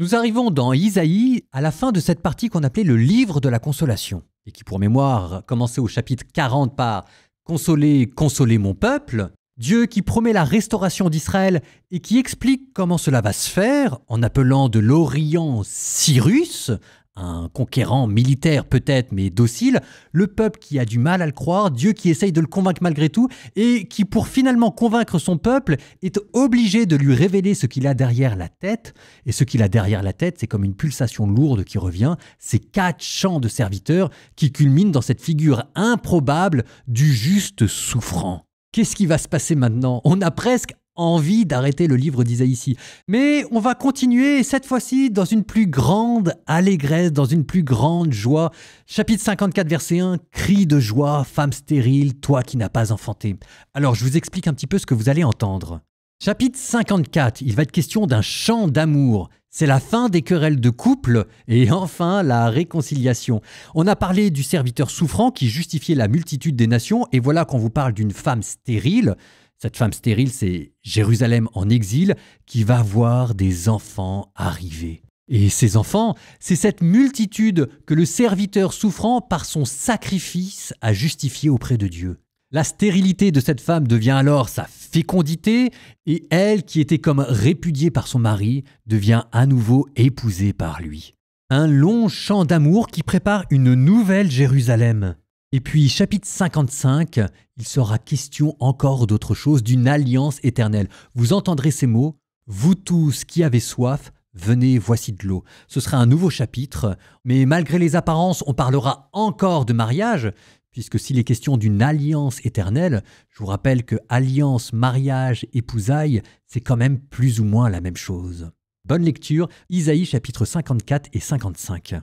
Nous arrivons dans Isaïe à la fin de cette partie qu'on appelait le livre de la consolation et qui, pour mémoire, commençait au chapitre 40 par « Consolez, consolez mon peuple ». Dieu qui promet la restauration d'Israël et qui explique comment cela va se faire en appelant de l'Orient Cyrus, un conquérant militaire peut-être mais docile, le peuple qui a du mal à le croire, Dieu qui essaye de le convaincre malgré tout et qui pour finalement convaincre son peuple est obligé de lui révéler ce qu'il a derrière la tête. Et ce qu'il a derrière la tête, c'est comme une pulsation lourde qui revient, c'est 4 chants de serviteurs qui culminent dans cette figure improbable du juste souffrant. Qu'est-ce qui va se passer maintenant? On a presque envie d'arrêter le livre d'Isaïe ici. Mais on va continuer, cette fois-ci, dans une plus grande allégresse, dans une plus grande joie. Chapitre 54, verset 1, « Cri de joie, femme stérile, toi qui n'as pas enfanté. » Alors, je vous explique un petit peu ce que vous allez entendre. Chapitre 54, il va être question d'un chant d'amour. C'est la fin des querelles de couple et enfin la réconciliation. On a parlé du serviteur souffrant qui justifiait la multitude des nations et voilà qu'on vous parle d'une femme stérile. Cette femme stérile, c'est Jérusalem en exil qui va voir des enfants arriver. Et ces enfants, c'est cette multitude que le serviteur souffrant par son sacrifice a justifié auprès de Dieu. La stérilité de cette femme devient alors sa fécondité et elle, qui était comme répudiée par son mari, devient à nouveau épousée par lui. Un long chant d'amour qui prépare une nouvelle Jérusalem. Et puis, chapitre 55, il sera question encore d'autre chose, d'une alliance éternelle. Vous entendrez ces mots, « Vous tous qui avez soif, venez, voici de l'eau ». Ce sera un nouveau chapitre, mais malgré les apparences, on parlera encore de mariage, puisque s'il est question d'une alliance éternelle, je vous rappelle que alliance, mariage, épousailles, c'est quand même plus ou moins la même chose. Bonne lecture, Isaïe chapitre 54 et 55.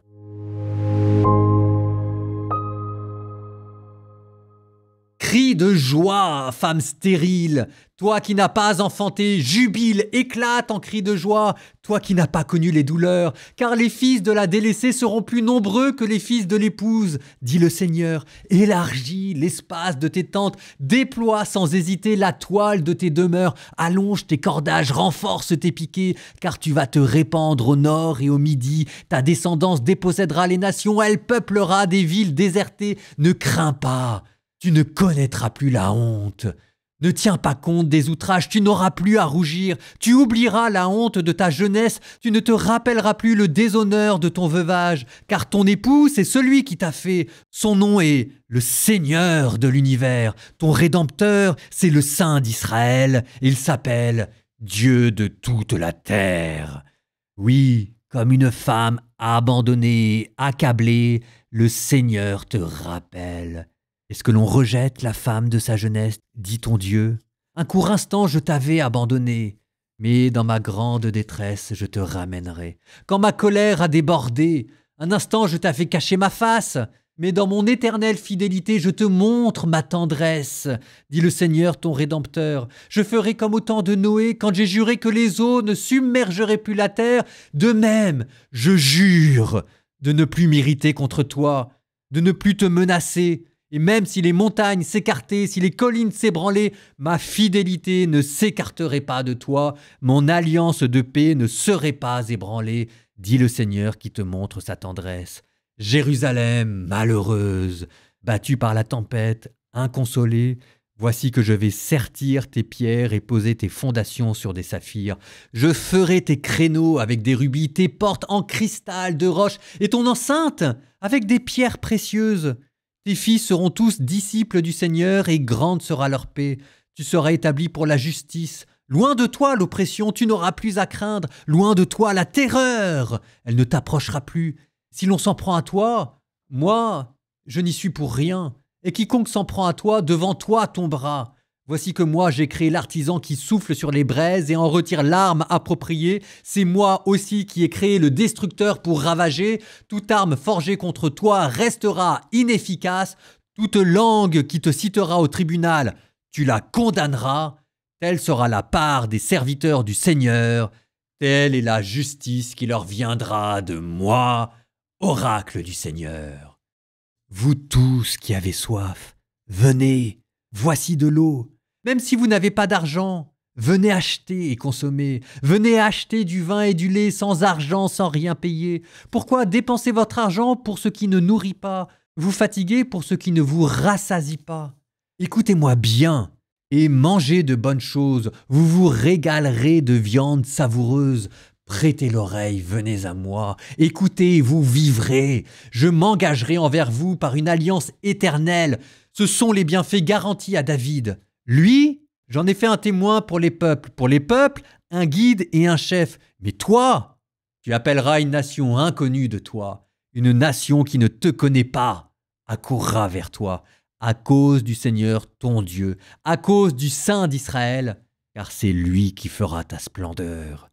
Crie de joie, femme stérile, toi qui n'as pas enfanté, jubile, éclate en cris de joie, toi qui n'as pas connu les douleurs, car les fils de la délaissée seront plus nombreux que les fils de l'épouse, dit le Seigneur. Élargis l'espace de tes tentes, déploie sans hésiter la toile de tes demeures, allonge tes cordages, renforce tes piquets, car tu vas te répandre au nord et au midi, ta descendance dépossédera les nations, elle peuplera des villes désertées, ne crains pas. Tu ne connaîtras plus la honte. Ne tiens pas compte des outrages, tu n'auras plus à rougir. Tu oublieras la honte de ta jeunesse, tu ne te rappelleras plus le déshonneur de ton veuvage, car ton époux, c'est celui qui t'a fait. Son nom est le Seigneur de l'univers. Ton Rédempteur, c'est le Saint d'Israël. Il s'appelle Dieu de toute la terre. Oui, comme une femme abandonnée, accablée, le Seigneur te rappelle. Est-ce que l'on rejette la femme de sa jeunesse, dit ton Dieu? Un court instant je t'avais abandonné, mais dans ma grande détresse je te ramènerai. Quand ma colère a débordé, un instant je t'avais caché ma face, mais dans mon éternelle fidélité je te montre ma tendresse, dit le Seigneur ton Rédempteur. Je ferai comme au temps de Noé, quand j'ai juré que les eaux ne submergeraient plus la terre. De même, je jure de ne plus m'irriter contre toi, de ne plus te menacer. Et même si les montagnes s'écartaient, si les collines s'ébranlaient, ma fidélité ne s'écarterait pas de toi, mon alliance de paix ne serait pas ébranlée, dit le Seigneur qui te montre sa tendresse. Jérusalem, malheureuse, battue par la tempête, inconsolée, voici que je vais sertir tes pierres et poser tes fondations sur des saphirs. Je ferai tes créneaux avec des rubis, tes portes en cristal de roche et ton enceinte avec des pierres précieuses. Tes fils seront tous disciples du Seigneur et grande sera leur paix. Tu seras établi pour la justice. Loin de toi l'oppression, tu n'auras plus à craindre. Loin de toi la terreur, elle ne t'approchera plus. Si l'on s'en prend à toi, moi, je n'y suis pour rien. Et quiconque s'en prend à toi, devant toi tombera. Voici que moi j'ai créé l'artisan qui souffle sur les braises et en retire l'arme appropriée. C'est moi aussi qui ai créé le destructeur pour ravager. Toute arme forgée contre toi restera inefficace. Toute langue qui te citera au tribunal, tu la condamneras. Telle sera la part des serviteurs du Seigneur. Telle est la justice qui leur viendra de moi, oracle du Seigneur. Vous tous qui avez soif, venez, voici de l'eau. Même si vous n'avez pas d'argent, Venez acheter et consommer. Venez acheter du vin et du lait sans argent, sans rien payer. Pourquoi dépenser votre argent pour ce qui ne nourrit pas, vous fatiguer pour ce qui ne vous rassasie pas? Écoutez-moi bien et mangez de bonnes choses. Vous vous régalerez de viande savoureuse. Prêtez l'oreille, venez à moi. Écoutez, vous vivrez. Je m'engagerai envers vous par une alliance éternelle. Ce sont les bienfaits garantis à David. Lui, j'en ai fait un témoin pour les peuples. Pour les peuples, un guide et un chef. Mais toi, tu appelleras une nation inconnue de toi. Une nation qui ne te connaît pas accourra vers toi. À cause du Seigneur ton Dieu. À cause du Saint d'Israël. Car c'est lui qui fera ta splendeur.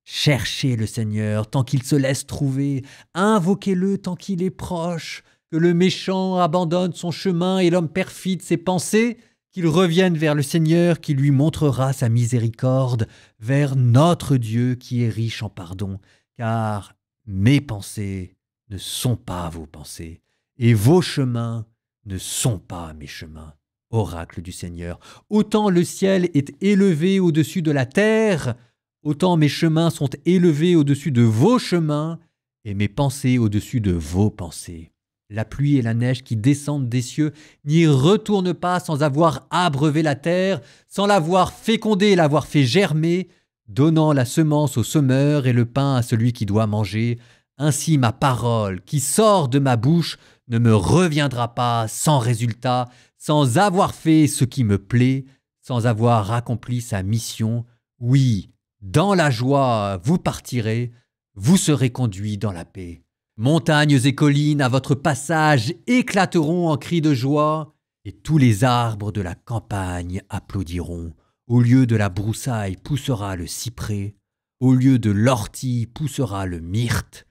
Cherchez le Seigneur tant qu'il se laisse trouver, invoquez-le tant qu'il est proche, que le méchant abandonne son chemin et l'homme perfide ses pensées, qu'il revienne vers le Seigneur qui lui montrera sa miséricorde, vers notre Dieu qui est riche en pardon, car mes pensées ne sont pas vos pensées, et vos chemins ne sont pas mes chemins. Oracle du Seigneur, autant le ciel est élevé au-dessus de la terre, autant mes chemins sont élevés au-dessus de vos chemins et mes pensées au-dessus de vos pensées. La pluie et la neige qui descendent des cieux n'y retournent pas sans avoir abreuvé la terre, sans l'avoir fécondée et l'avoir fait germer, donnant la semence au semeur et le pain à celui qui doit manger. Ainsi ma parole qui sort de ma bouche ne me reviendra pas sans résultat, sans avoir fait ce qui me plaît, sans avoir accompli sa mission. Oui, dans la joie, vous partirez, vous serez conduits dans la paix. Montagnes et collines à votre passage éclateront en cris de joie, et tous les arbres de la campagne applaudiront. Au lieu de la broussaille poussera le cyprès, au lieu de l'ortie poussera le myrte.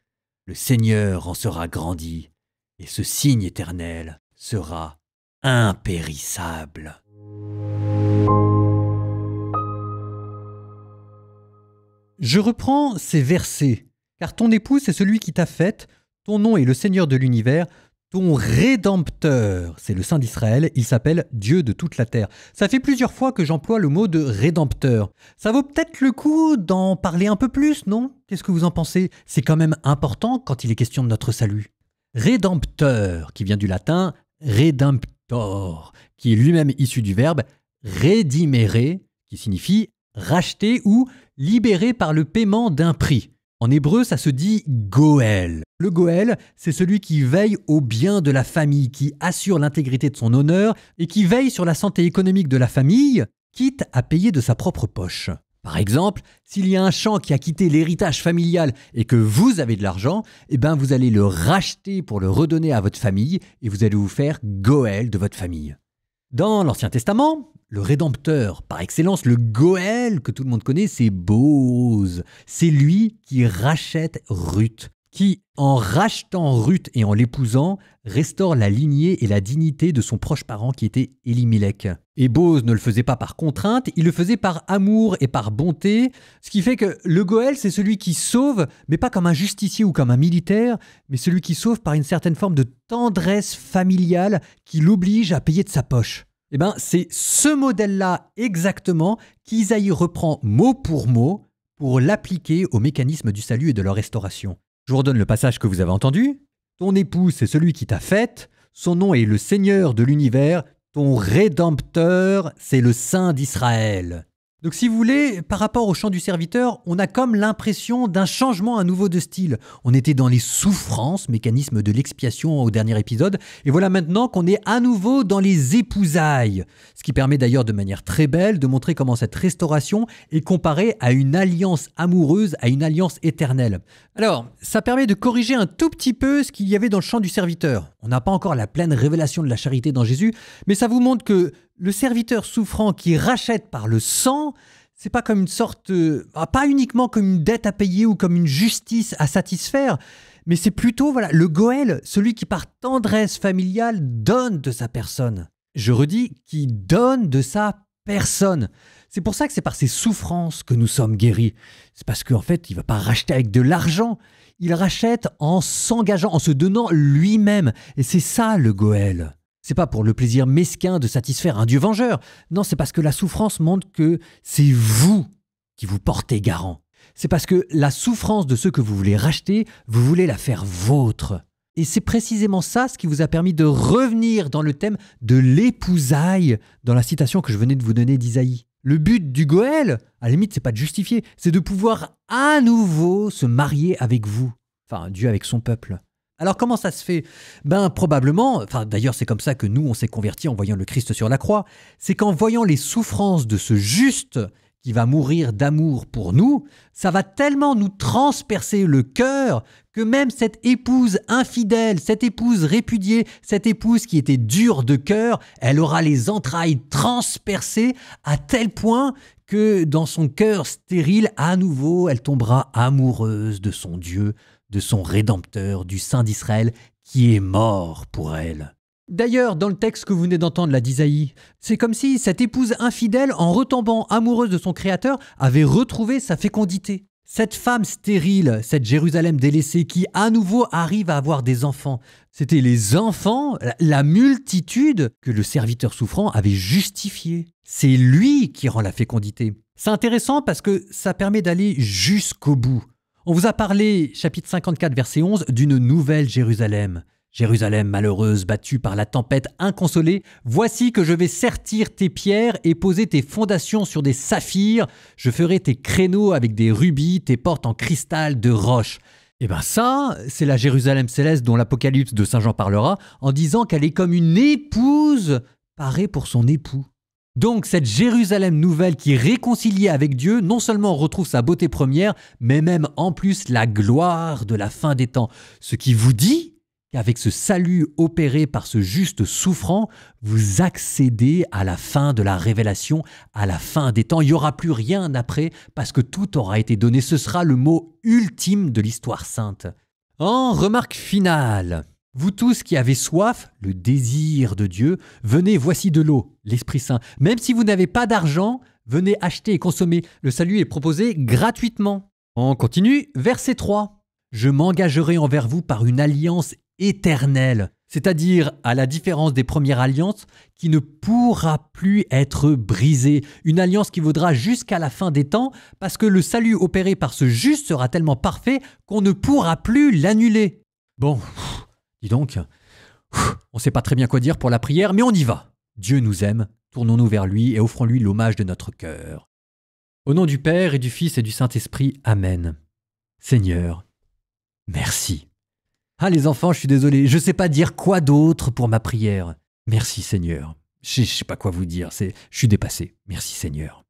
Le Seigneur en sera grandi, et ce signe éternel sera impérissable. Je reprends ces versets, car ton époux c'est celui qui t'a faite, ton nom est le Seigneur de l'univers, ton Rédempteur, c'est le Saint d'Israël, il s'appelle Dieu de toute la terre. Ça fait plusieurs fois que j'emploie le mot de Rédempteur. Ça vaut peut-être le coup d'en parler un peu plus, non? Qu'est-ce que vous en pensez? C'est quand même important quand il est question de notre salut. Rédempteur, qui vient du latin Redemptor, qui est lui-même issu du verbe redimere, qui signifie racheter ou libéré par le paiement d'un prix. En hébreu, ça se dit Goël. Le Goël, c'est celui qui veille au bien de la famille, qui assure l'intégrité de son honneur et qui veille sur la santé économique de la famille, quitte à payer de sa propre poche. Par exemple, s'il y a un champ qui a quitté l'héritage familial et que vous avez de l'argent, eh ben vous allez le racheter pour le redonner à votre famille et vous allez vous faire Goël de votre famille. Dans l'Ancien Testament, le Rédempteur, par excellence, le Goël que tout le monde connaît, c'est Booz. C'est lui qui rachète Ruth, qui, en rachetant Ruth et en l'épousant, restaure la lignée et la dignité de son proche parent qui était Élimélec. Et Booz ne le faisait pas par contrainte, il le faisait par amour et par bonté, ce qui fait que le Goël, c'est celui qui sauve, mais pas comme un justicier ou comme un militaire, mais celui qui sauve par une certaine forme de tendresse familiale qui l'oblige à payer de sa poche. Eh bien, c'est ce modèle-là exactement qu'Isaïe reprend mot pour l'appliquer au mécanisme du salut et de leur restauration. Je vous redonne le passage que vous avez entendu. Ton époux, c'est celui qui t'a faite. Son nom est le Seigneur de l'univers. Ton Rédempteur, c'est le Saint d'Israël. Donc si vous voulez, par rapport au chant du serviteur, on a comme l'impression d'un changement à nouveau de style. On était dans les souffrances, mécanisme de l'expiation au dernier épisode, et voilà maintenant qu'on est à nouveau dans les épousailles. Ce qui permet d'ailleurs de manière très belle de montrer comment cette restauration est comparée à une alliance amoureuse, à une alliance éternelle. Alors, ça permet de corriger un tout petit peu ce qu'il y avait dans le chant du serviteur. On n'a pas encore la pleine révélation de la charité dans Jésus, mais ça vous montre que le serviteur souffrant qui rachète par le sang, c'est pas comme une sorte, pas uniquement comme une dette à payer ou comme une justice à satisfaire, mais c'est plutôt le Goël, celui qui par tendresse familiale donne de sa personne. Je redis, qui donne de sa personne. C'est pour ça que c'est par ses souffrances que nous sommes guéris. C'est parce qu'en fait, il ne va pas racheter avec de l'argent. Il rachète en s'engageant, en se donnant lui-même. Et c'est ça le Goël. C'est pas pour le plaisir mesquin de satisfaire un Dieu vengeur. Non, c'est parce que la souffrance montre que c'est vous qui vous portez garant. C'est parce que la souffrance de ceux que vous voulez racheter, vous voulez la faire vôtre. Et c'est précisément ça ce qui vous a permis de revenir dans le thème de l'épousaille dans la citation que je venais de vous donner d'Isaïe. Le but du Goël, à la limite, c'est pas de justifier, c'est de pouvoir à nouveau se marier avec vous. Enfin, Dieu avec son peuple. Alors comment ça se fait? Probablement, d'ailleurs c'est comme ça que nous on s'est convertis en voyant le Christ sur la croix, c'est qu'en voyant les souffrances de ce juste qui va mourir d'amour pour nous, ça va tellement nous transpercer le cœur que même cette épouse infidèle, cette épouse répudiée, cette épouse qui était dure de cœur, elle aura les entrailles transpercées à tel point que dans son cœur stérile, à nouveau, elle tombera amoureuse de son Dieu, de son Rédempteur, du Saint d'Israël, qui est mort pour elle. D'ailleurs, dans le texte que vous venez d'entendre là d'Isaïe, c'est comme si cette épouse infidèle, en retombant amoureuse de son Créateur, avait retrouvé sa fécondité. Cette femme stérile, cette Jérusalem délaissée qui à nouveau arrive à avoir des enfants, c'était les enfants, la multitude que le serviteur souffrant avait justifié. C'est lui qui rend la fécondité. C'est intéressant parce que ça permet d'aller jusqu'au bout. On vous a parlé, chapitre 54, verset 11, d'une nouvelle Jérusalem. Jérusalem malheureuse, battue par la tempête inconsolée, voici que je vais sertir tes pierres et poser tes fondations sur des saphirs. Je ferai tes créneaux avec des rubis, tes portes en cristal de roche. Et ça, c'est la Jérusalem céleste dont l'Apocalypse de Saint Jean parlera en disant qu'elle est comme une épouse parée pour son époux. Donc cette Jérusalem nouvelle qui est réconciliée avec Dieu, non seulement retrouve sa beauté première, mais même en plus la gloire de la fin des temps. Ce qui vous dit qu'avec ce salut opéré par ce juste souffrant, vous accédez à la fin de la révélation, à la fin des temps. Il n'y aura plus rien après parce que tout aura été donné. Ce sera le mot ultime de l'histoire sainte. En remarque finale, vous tous qui avez soif, le désir de Dieu, venez, voici de l'eau, l'Esprit Saint. Même si vous n'avez pas d'argent, venez acheter et consommer. Le salut est proposé gratuitement. On continue, verset 3. Je m'engagerai envers vous par une alliance éternelle, c'est-à-dire à la différence des premières alliances qui ne pourra plus être brisée. Une alliance qui vaudra jusqu'à la fin des temps parce que le salut opéré par ce juste sera tellement parfait qu'on ne pourra plus l'annuler. Bon, dis donc, on ne sait pas très bien quoi dire pour la prière, mais on y va. Dieu nous aime, tournons-nous vers lui et offrons-lui l'hommage de notre cœur. Au nom du Père et du Fils et du Saint-Esprit, Amen. Seigneur, merci. Ah les enfants, je suis désolé, je ne sais pas dire quoi d'autre pour ma prière. Merci Seigneur. Je ne sais pas quoi vous dire, je suis dépassé. Merci Seigneur.